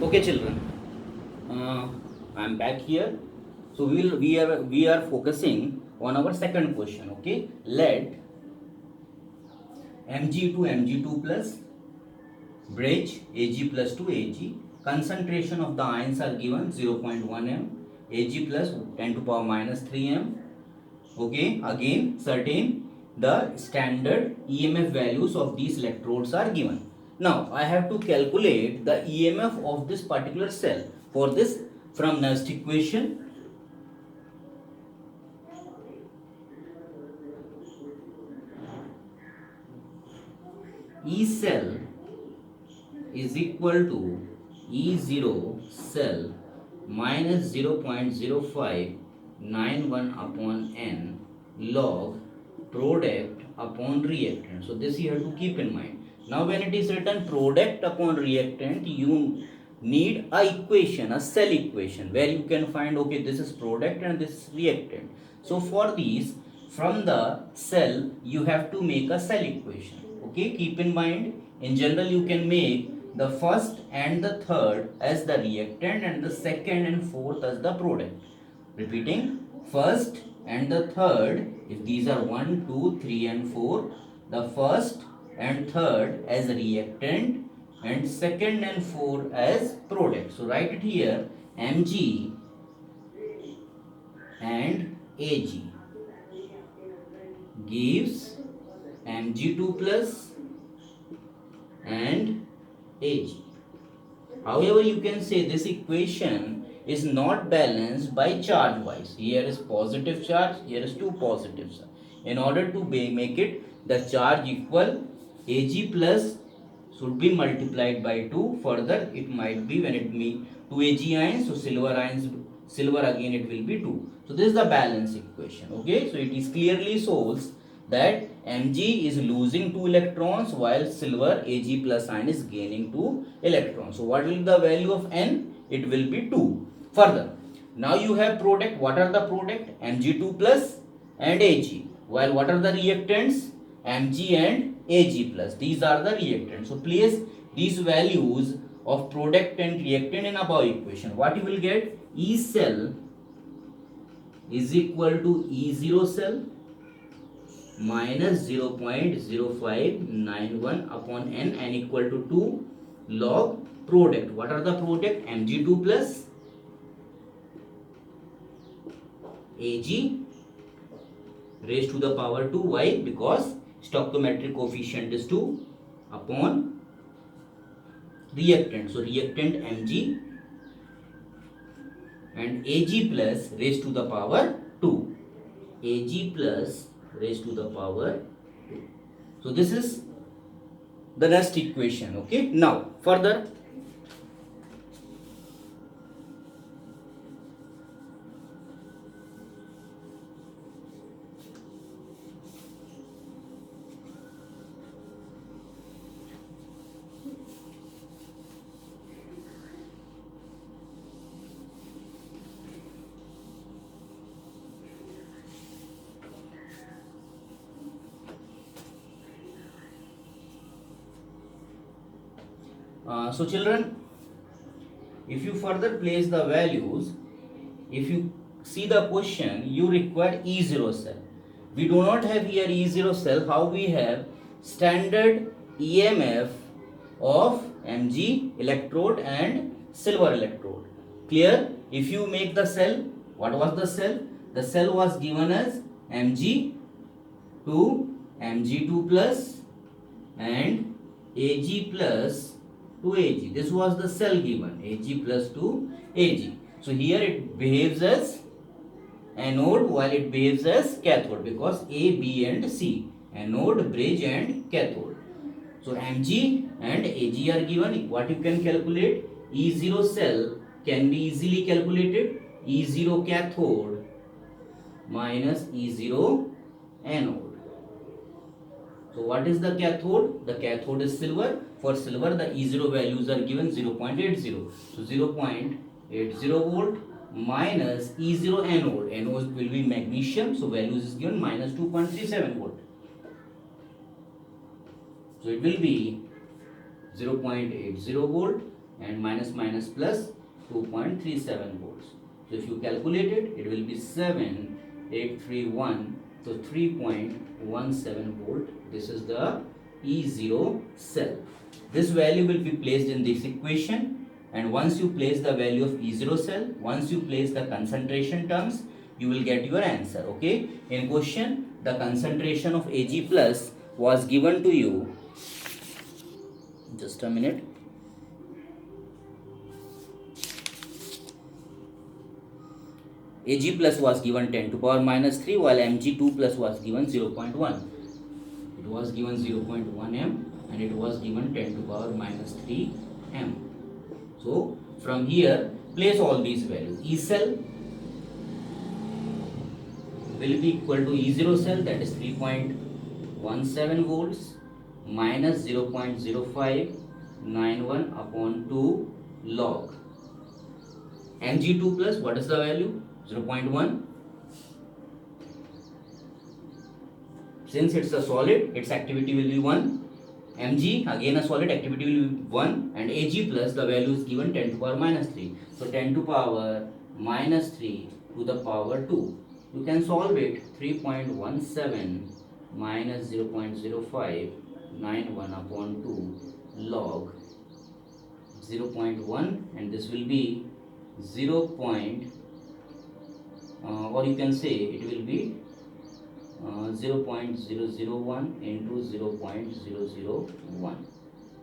Okay, children. Uh, I'm back here. So we are focusing on our second question. Okay, let Mg to Mg2 plus bridge Ag plus to Ag. Concentration of the ions are given 0.1 m. Ag plus 10 to power minus 3 m. Okay, again certain the standard EMF values of these electrodes are given. Now I have to calculate the EMF of this particular cell. For this, from next equation, E cell is equal to E0 cell minus 0.0591 upon n log product upon reactant. So this you have to keep in mind. Now when it is written product upon reactant, you need a equation, a cell equation, where you can find, okay, this is product and this is reactant. So for these, from the cell you have to make a cell equation. Okay, keep in mind, in general you can make the first and the third as the reactant and the second and fourth as the product. Repeating, first and the third, if these are 1, 2, 3 and 4, the first and third as reactant and second and 4 as product. So write it here, Mg and Ag gives Mg2 plus and Ag. However, you can say this equation is not balanced by charge wise. Here is positive charge, here is two positive charge. In order to make it the charge equal, Ag plus should be multiplied by 2. Further, it might be when it be 2 Ag ions, so silver again it will be 2. So this is the balance equation. Okay, so it is clearly shows that Mg is losing 2 electrons while silver Ag plus ion is gaining 2 electrons. So what will be the value of N? It will be 2. Further, now you have product. What are the product? Mg2 plus and Ag. While what are the reactants? Mg and Ag plus. These are the reactants. So place these values of product and reactant in above equation. What you will get? E cell is equal to E0 cell minus 0.0591 upon n equal to 2 log product. What are the product? Mg2 plus Ag raised to the power 2. Why? Because stoichiometric coefficient is 2 upon reactant. So reactant Mg and Ag plus raised to the power 2. Ag plus raised to the power 2. So this is the next equation. Okay, now further, so children, if you further place the values, if you see the question, you require E0 cell. We do not have here E0 cell. How we have standard EMF of Mg electrode and silver electrode. Clear? If you make the cell, what was the cell? The cell was given as Mg to Mg2 plus and Ag plus to Ag. This was the cell given, Ag plus to Ag. So here it behaves as anode while it behaves as cathode, because A, B and C, anode, bridge and cathode. So Mg and Ag are given. What you can calculate? E0 cell can be easily calculated. E0 cathode minus E0 anode. So what is the cathode? The cathode is silver. For silver, the E0 values are given 0.80. So 0.80 volt minus E0 anode. Anode will be magnesium. So values is given minus 2.37 volt. So it will be 0.80 volt and minus minus plus 2.37 volts. So if you calculate it, it will be 7831. So 3.17 volt. This is the E0 cell. This value will be placed in this equation, and once you place the value of E0 cell, once you place the concentration terms, you will get your answer. Okay. In question, the concentration of Ag plus was given to you. Just a minute. Ag plus was given 10 to power minus 3, while Mg2 plus was given 0.1. It was given 0.1 m and it was given 10 to power minus 3 m. So from here, place all these values. E cell will be equal to E0 cell, that is 3.17 volts minus 0.0591 upon 2 log. Mg2 plus, what is the value? 0.1. Since it's a solid, its activity will be 1. Mg, again a solid, activity will be 1. And Ag plus, the value is given 10 to power minus 3. So 10 to power minus 3 to the power 2. You can solve it. 3.17 minus 0.0591 upon 2 log 0.1, and this will be 0. Or you can say it will be 0.001 into 0.001.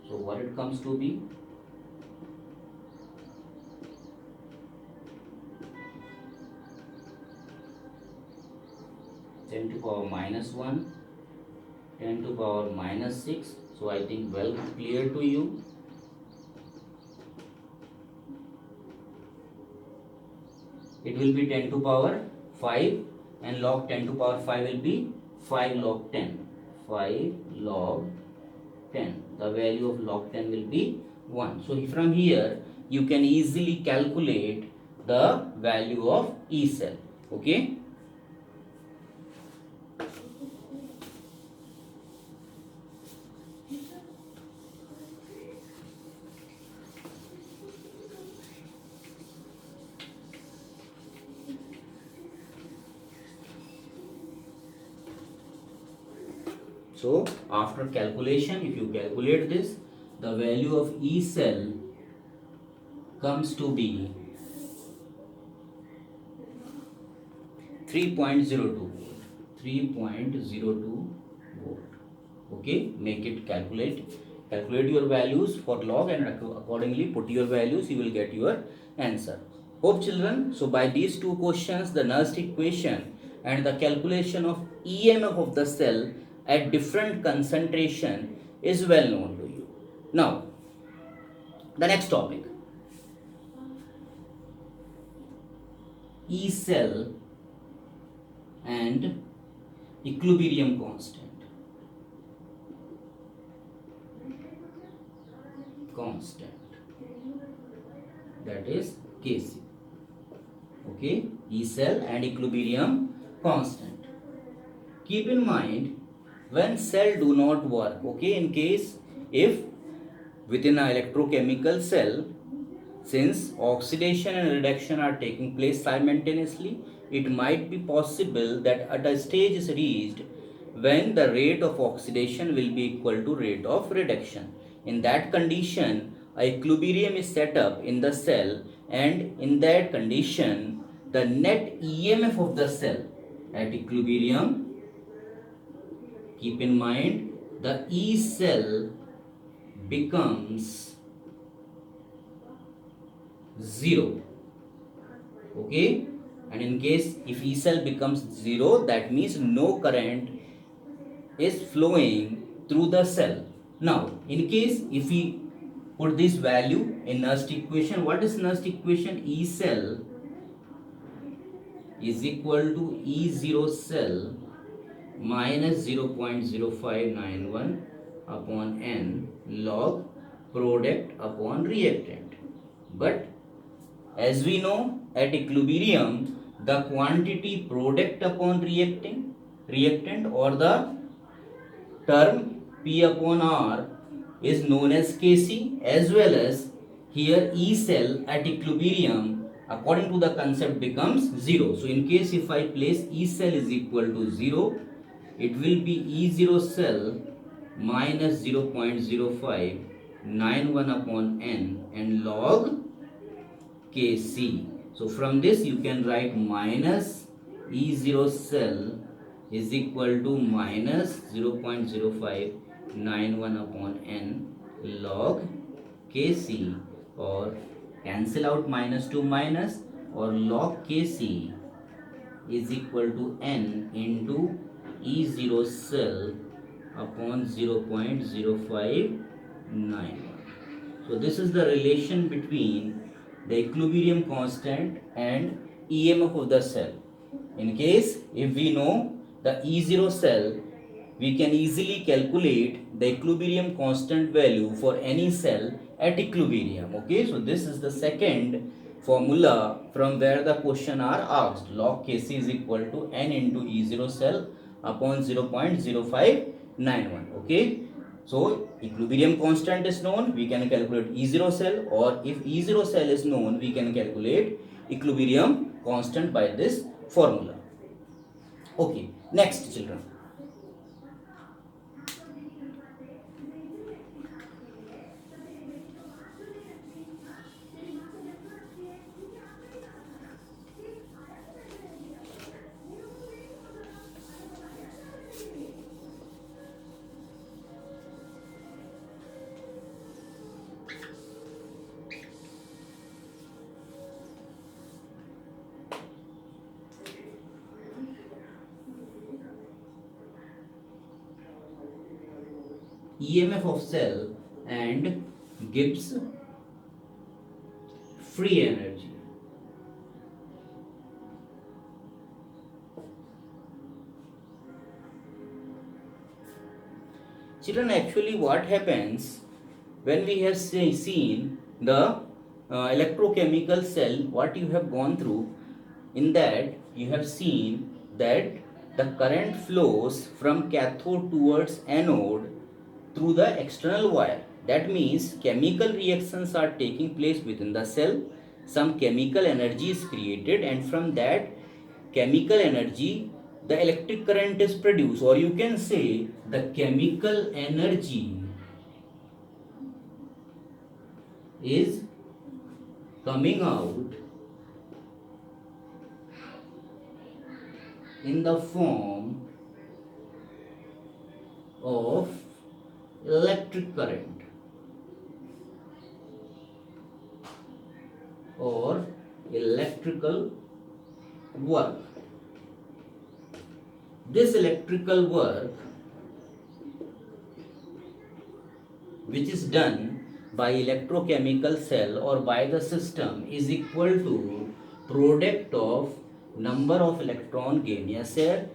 So what it comes to be? (10 to power minus 1), 10 to power minus 6. So I think well clear to you. It will be 10 to power 5, and log 10 to power 5 will be 5 log 10. 5 log 10. The value of log 10 will be 1. So from here you can easily calculate the value of E cell. Okay. So after calculation, if you calculate this, the value of E cell comes to be 3.02 volt. 3.02 volt. Okay, make it calculate your values for log, and accordingly put your values, you will get your answer. Hope children, so by these two questions, the Nernst equation and the calculation of EMF of the cell at different concentration is well known to you. Now, the next topic, E cell and equilibrium constant. That is Kc. Okay, E cell and equilibrium constant. Keep in mind, when cell do not work, okay, in case if within an electrochemical cell, since oxidation and reduction are taking place simultaneously, it might be possible that at a stage is reached when the rate of oxidation will be equal to rate of reduction. In that condition, a equilibrium is set up in the cell, and in that condition, the net EMF of the cell at equilibrium, keep in mind, the E cell becomes 0. Okay, and in case if E cell becomes 0, that means no current is flowing through the cell. Now, in case if we put this value in Nernst equation, what is Nernst equation? E cell is equal to E0 cell minus 0.0591 upon n log product upon reactant. But as we know, at equilibrium, the quantity product upon reactant or the term P upon R is known as Kc, as well as here E cell at equilibrium according to the concept becomes 0. So in case if I place E cell is equal to 0, it will be E0 cell minus 0.0591 upon n and log Kc. So from this you can write minus E0 cell is equal to minus 0.0591 upon n log Kc, or cancel out minus to minus, or log Kc is equal to n into E0 cell upon 0.0591. So this is the relation between the equilibrium constant and EMF of the cell. In case if we know the E0 cell, we can easily calculate the equilibrium constant value for any cell at equilibrium. Okay, so this is the second formula from where the question are asked. Log Kc is equal to n into E0 cell upon 0.0591. Okay, so equilibrium constant is known, we can calculate E0 cell, or if E0 cell is known, we can calculate equilibrium constant by this formula. Okay, next children. EMF of cell and Gibbs free energy. Children, actually what happens when we have seen the electrochemical cell, what you have gone through, in that you have seen that the current flows from cathode towards anode through the external wire. That means chemical reactions are taking place within the cell. Some chemical energy is created, and from that chemical energy the electric current is produced, or you can say the chemical energy is coming out in the form of electric current or electrical work. This electrical work which is done by electrochemical cell or by the system is equal to product of number of electron gain, yes sir,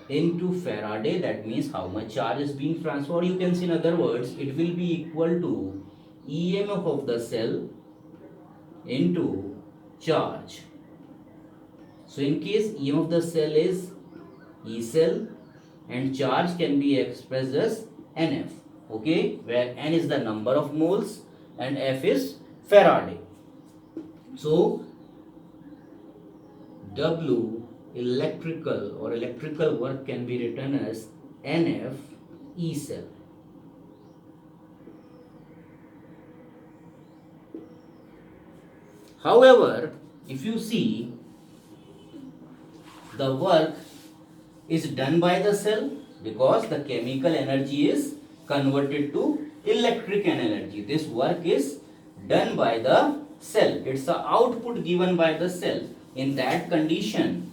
into Faraday. That means how much charge is being transferred. You can see, in other words, it will be equal to EMF of the cell into charge. So in case EMF of the cell is E cell and charge can be expressed as NF, okay, where N is the number of moles and F is Faraday. So W electrical or electrical work can be written as NF E cell. However, if you see, the work is done by the cell because the chemical energy is converted to electric energy. This work is done by the cell. It's the output given by the cell. In that condition,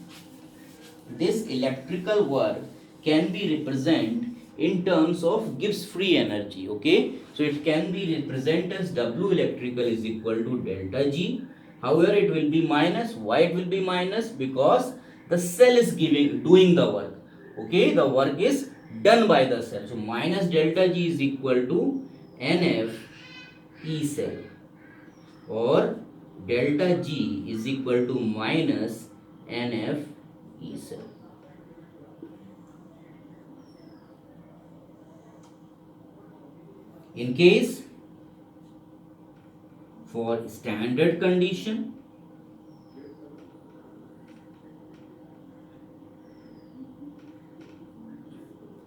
this electrical work can be represented in terms of Gibbs free energy. Okay, so it can be represented as W electrical is equal to delta G. However, it will be minus. Why it will be minus? Because the cell is doing the work. Okay, the work is done by the cell. So minus delta G is equal to NF E cell, or delta G is equal to minus NF E cell. In case for standard condition,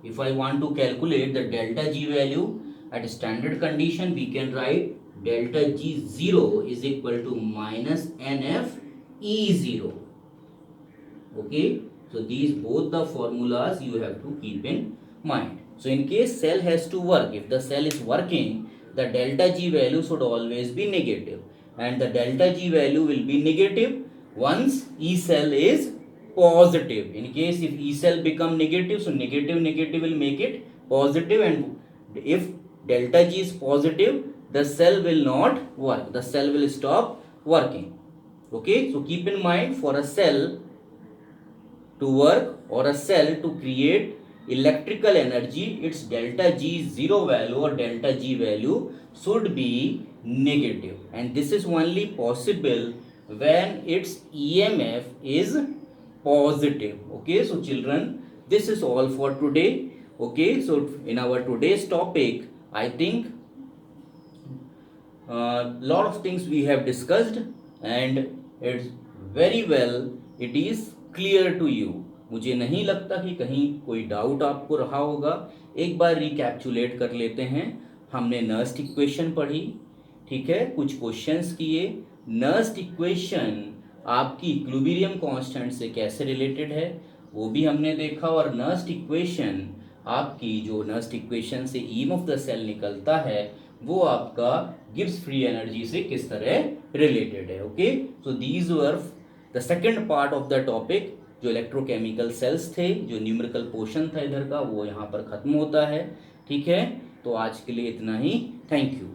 if I want to calculate the delta G value at standard condition, we can write delta G0 is equal to minus NF E0. Okay, so these both the formulas you have to keep in mind. So in case cell has to work, if the cell is working, the delta G value should always be negative, and the delta G value will be negative once E cell is positive. In case if E cell become negative, so negative will make it positive, and if delta G is positive, the cell will not work, the cell will stop working. Okay, so keep in mind, for a cell to work or a cell to create electrical energy, its delta G0 value or delta G value should be negative, and this is only possible when its EMF is positive. Okay, so children, this is all for today. Okay, so in our today's topic, I think lot of things we have discussed, and it's very well, it is clear to you. मुझे नहीं लगता कि कहीं कोई doubt आपको रहा होगा. एक बार रिकैप्चुलेट कर लेते हैं. हमने नर्स्ट इक्वेशन पढ़ी, ठीक है, कुछ क्वेश्चंस किए. नर्स्ट इक्वेशन आपकी इक्विलिब्रियम कांस्टेंट से कैसे रिलेटेड है वो भी हमने देखा, और नर्स्ट इक्वेशन आपकी जो नर्स्ट इक्वेशन से ईएम ऑफ द सेल निकलता है वो आपका गिब्स फ्री एनर्जी से किस तरह रिलेटेड है. Okay, so these were the second part of the topic. जो इलेक्ट्रोकेमिकल सेल्स थे, जो न्यूमेरिकल पोर्शन था इधर का, वो यहाँ पर खत्म होता है. ठीक है, तो आज के लिए इतना ही. Thank you.